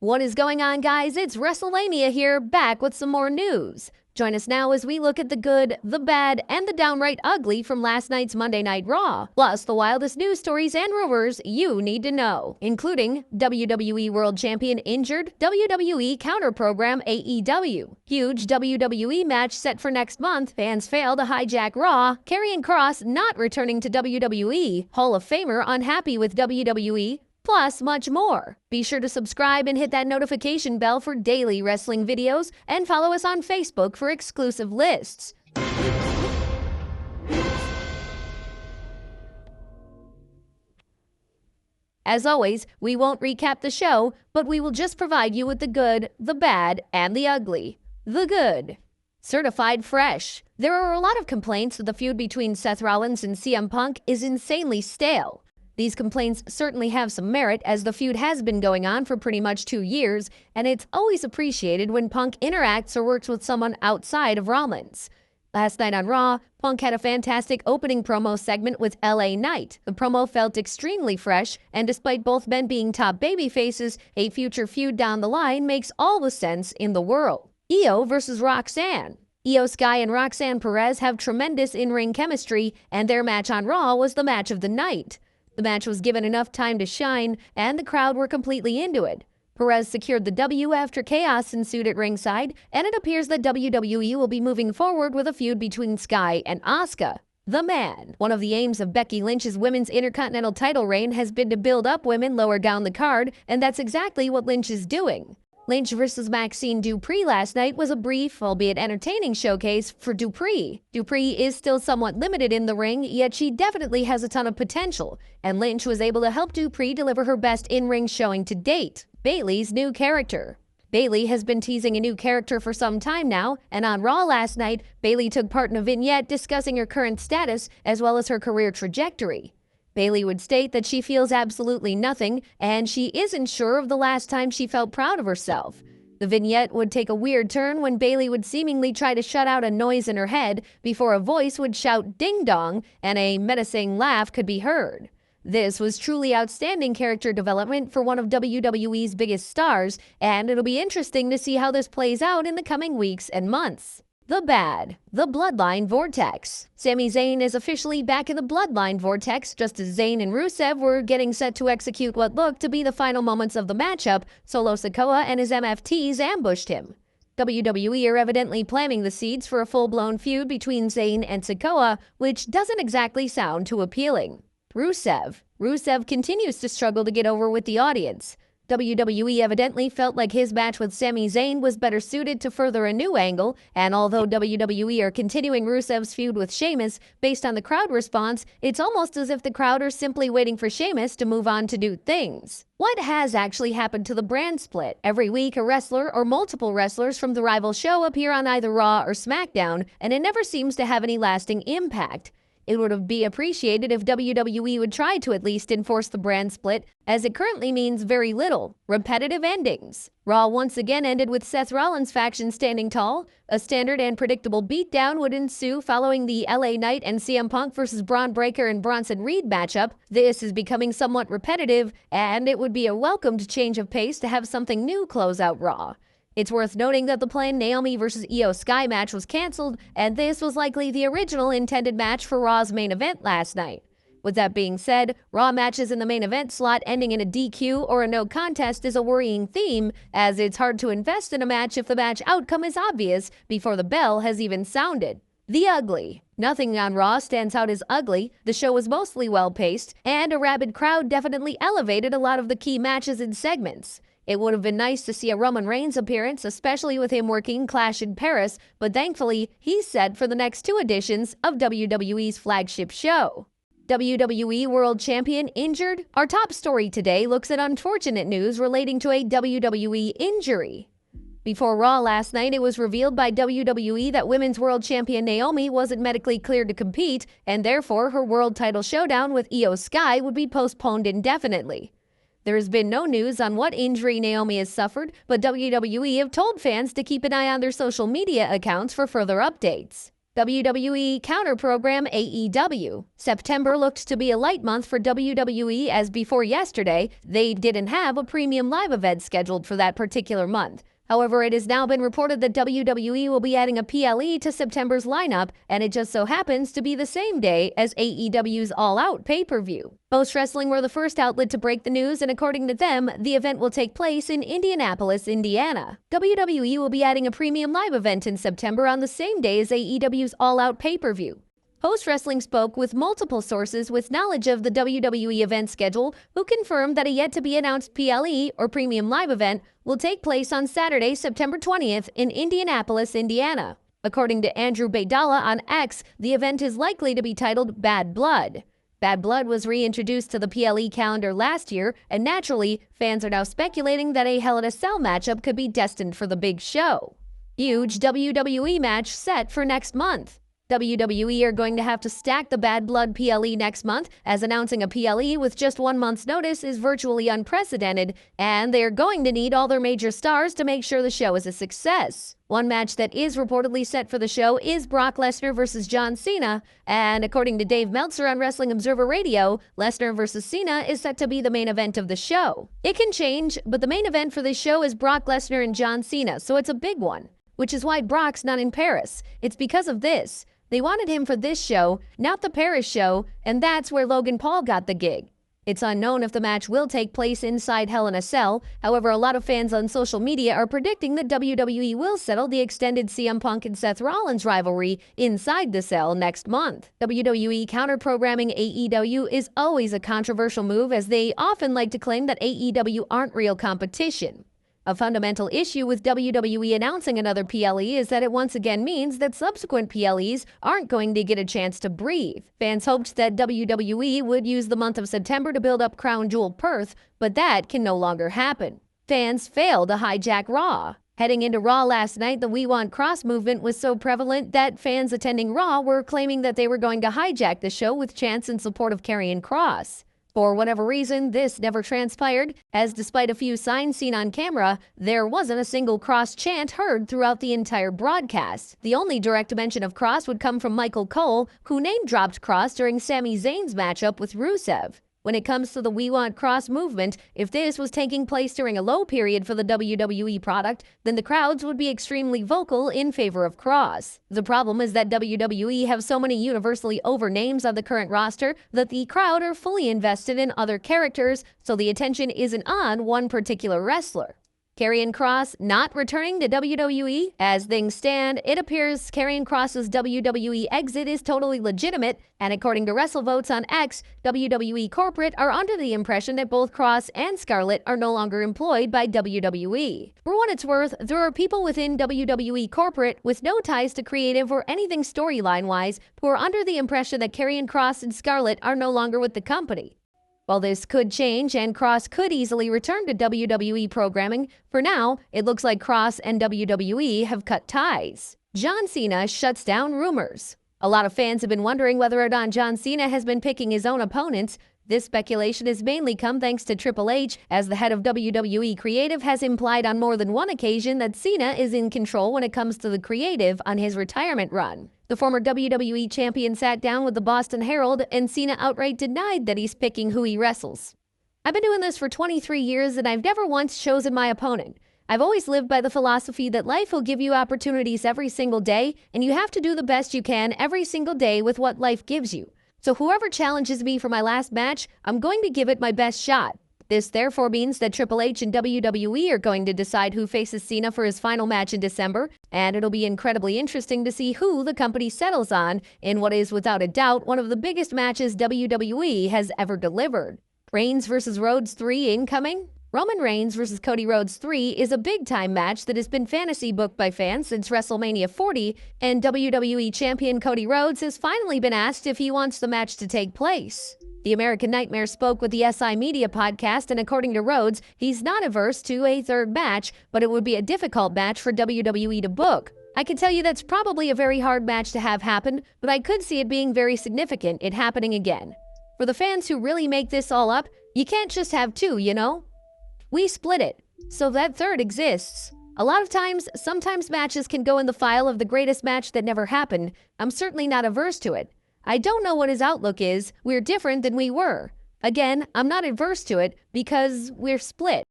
What is going on, guys? It's WrestleMania here, back with some more news. Join us now as we look at the good, the bad, and the downright ugly from last night's Monday Night Raw, plus the wildest news stories and rumors you need to know, including WWE World Champion injured, WWE counter-program AEW, huge WWE match set for next month, fans fail to hijack Raw, Karrion Kross not returning to WWE, Hall of Famer unhappy with WWE, plus much more. Be sure to subscribe and hit that notification bell for daily wrestling videos and follow us on Facebook for exclusive lists. As always, we won't recap the show, but we will just provide you with the good, the bad, and the ugly. The good. Certified fresh. There are a lot of complaints that the feud between Seth Rollins and CM Punk is insanely stale. These complaints certainly have some merit, as the feud has been going on for pretty much 2 years, and it's always appreciated when Punk interacts or works with someone outside of Rollins. Last night on Raw, Punk had a fantastic opening promo segment with LA Knight. The promo felt extremely fresh, and despite both men being top babyfaces, a future feud down the line makes all the sense in the world. Io versus Roxanne. Io Sky and Roxanne Perez have tremendous in-ring chemistry, and their match on Raw was the match of the night. The match was given enough time to shine, and the crowd were completely into it. Perez secured the W after chaos ensued at ringside, and it appears that WWE will be moving forward with a feud between Sky and Asuka. The man. One of the aims of Becky Lynch's women's Intercontinental title reign has been to build up women lower down the card, and that's exactly what Lynch is doing. Lynch versus Maxine Dupri last night was a brief, albeit entertaining showcase for Dupri. Dupri is still somewhat limited in the ring, yet she definitely has a ton of potential, and Lynch was able to help Dupri deliver her best in-ring showing to date. Bayley's new character. Bayley has been teasing a new character for some time now, and on Raw last night, Bayley took part in a vignette discussing her current status as well as her career trajectory. Bayley would state that she feels absolutely nothing, and she isn't sure of the last time she felt proud of herself. The vignette would take a weird turn when Bayley would seemingly try to shut out a noise in her head before a voice would shout ding dong and a menacing laugh could be heard. This was truly outstanding character development for one of WWE's biggest stars, and it'll be interesting to see how this plays out in the coming weeks and months. The bad. The Bloodline Vortex. Sami Zayn is officially back in the Bloodline Vortex, just as Zayn and Rusev were getting set to execute what looked to be the final moments of the matchup. Solo Sikoa and his MFTs ambushed him. WWE are evidently planting the seeds for a full-blown feud between Zayn and Sikoa, which doesn't exactly sound too appealing. Rusev. Rusev continues to struggle to get over with the audience. WWE evidently felt like his match with Sami Zayn was better suited to further a new angle, and although WWE are continuing Rusev's feud with Sheamus based on the crowd response, it's almost as if the crowd are simply waiting for Sheamus to move on to do things. What has actually happened to the brand split? Every week, a wrestler or multiple wrestlers from the rival show appear on either Raw or SmackDown, and it never seems to have any lasting impact. It would be appreciated if WWE would try to at least enforce the brand split, as it currently means very little. Repetitive endings. Raw once again ended with Seth Rollins' faction standing tall. A standard and predictable beatdown would ensue following the LA Knight and CM Punk versus Braun Breaker and Bronson Reed matchup. This is becoming somewhat repetitive, and it would be a welcomed change of pace to have something new close out Raw. It's worth noting that the planned Naomi versus Io Sky match was canceled, and this was likely the original intended match for Raw's main event last night. With that being said, Raw matches in the main event slot ending in a DQ or a no contest is a worrying theme, as it's hard to invest in a match if the match outcome is obvious before the bell has even sounded. The ugly. Nothing on Raw stands out as ugly. The show was mostly well-paced, and a rabid crowd definitely elevated a lot of the key matches and segments. It would have been nice to see a Roman Reigns appearance, especially with him working Clash in Paris, but thankfully, he's set for the next 2 editions of WWE's flagship show. WWE World Champion injured? Our top story today looks at unfortunate news relating to a WWE injury. Before Raw last night, it was revealed by WWE that Women's World Champion Naomi wasn't medically cleared to compete, and therefore her world title showdown with Io Sky would be postponed indefinitely. There has been no news on what injury Naomi has suffered, but WWE have told fans to keep an eye on their social media accounts for further updates. WWE counter-program AEW. September looked to be a light month for WWE as before yesterday, they didn't have a premium live event scheduled for that particular month. However, it has now been reported that WWE will be adding a PLE to September's lineup, and it just so happens to be the same day as AEW's All Out pay-per-view. Post Wrestling were the first outlet to break the news, and according to them, the event will take place in Indianapolis, Indiana. WWE will be adding a premium live event in September on the same day as AEW's All Out pay-per-view. Post Wrestling spoke with multiple sources with knowledge of the WWE event schedule who confirmed that a yet-to-be-announced PLE, or Premium Live event, will take place on Saturday, September 20th in Indianapolis, Indiana. According to Andrew Baydala on X, the event is likely to be titled Bad Blood. Bad Blood was reintroduced to the PLE calendar last year, and naturally, fans are now speculating that a Hell in a Cell matchup could be destined for the big show. Huge WWE match set for next month. WWE are going to have to stack the Bad Blood PLE next month, as announcing a PLE with just 1 month's notice is virtually unprecedented, and they're going to need all their major stars to make sure the show is a success. One match that is reportedly set for the show is Brock Lesnar versus John Cena, and according to Dave Meltzer on Wrestling Observer Radio, Lesnar versus Cena is set to be the main event of the show. It can change, but the main event for this show is Brock Lesnar and John Cena, so it's a big one, which is why Brock's not in Paris. It's because of this. They wanted him for this show, not the Paris show, and that's where Logan Paul got the gig. It's unknown if the match will take place inside Hell in a Cell. However, a lot of fans on social media are predicting that WWE will settle the extended CM Punk and Seth Rollins rivalry inside the cell next month. WWE counter-programming AEW is always a controversial move, as they often like to claim that AEW aren't real competition. A fundamental issue with WWE announcing another PLE is that it once again means that subsequent PLEs aren't going to get a chance to breathe. Fans hoped that WWE would use the month of September to build up Crown Jewel Perth, but that can no longer happen. Fans failed to hijack Raw. Heading into Raw last night, the We Want Cross movement was so prevalent that fans attending Raw were claiming that they were going to hijack the show with chants in support of Karrion Kross. For whatever reason, this never transpired, as despite a few signs seen on camera, there wasn't a single Kross chant heard throughout the entire broadcast. The only direct mention of Kross would come from Michael Cole, who name-dropped Kross during Sami Zayn's matchup with Rusev. When it comes to the We Want Cross movement, if this was taking place during a low period for the WWE product, then the crowds would be extremely vocal in favor of Cross. The problem is that WWE have so many universally over names on the current roster that the crowd are fully invested in other characters, so the attention isn't on one particular wrestler. Karrion Kross not returning to WWE? As things stand, it appears Karrion Kross's WWE exit is totally legitimate, and according to WrestleVotes on X, WWE corporate are under the impression that both Kross and Scarlett are no longer employed by WWE. For what it's worth, there are people within WWE corporate with no ties to creative or anything storyline-wise who are under the impression that Karrion Kross and Scarlett are no longer with the company. While this could change and Kross could easily return to WWE programming, for now, it looks like Kross and WWE have cut ties. John Cena shuts down rumors. A lot of fans have been wondering whether or not John Cena has been picking his own opponents. This speculation has mainly come thanks to Triple H, as the head of WWE Creative has implied on more than one occasion that Cena is in control when it comes to the creative on his retirement run. The former WWE Champion sat down with the Boston Herald, and Cena outright denied that he's picking who he wrestles. "I've been doing this for 23 years, and I've never once chosen my opponent. I've always lived by the philosophy that life will give you opportunities every single day, and you have to do the best you can every single day with what life gives you. So whoever challenges me for my last match, I'm going to give it my best shot." This therefore means that Triple H and WWE are going to decide who faces Cena for his final match in December, and it'll be incredibly interesting to see who the company settles on in what is without a doubt one of the biggest matches WWE has ever delivered. Reigns vs. Rhodes 3 incoming? Roman Reigns vs. Cody Rhodes 3 is a big-time match that has been fantasy booked by fans since WrestleMania 40, and WWE Champion Cody Rhodes has finally been asked if he wants the match to take place. The American Nightmare spoke with the SI Media podcast, and according to Rhodes, he's not averse to a third match, but it would be a difficult match for WWE to book. "I can tell you that's probably a very hard match to have happen, but I could see it being very significant, it happening again. For the fans who really make this all up, you can't just have two, you know? We split it, so that third exists. A lot of times, sometimes matches can go in the file of the greatest match that never happened. I'm certainly not averse to it. I don't know what his outlook is. We're different than we were. Again, I'm not adverse to it because we're split.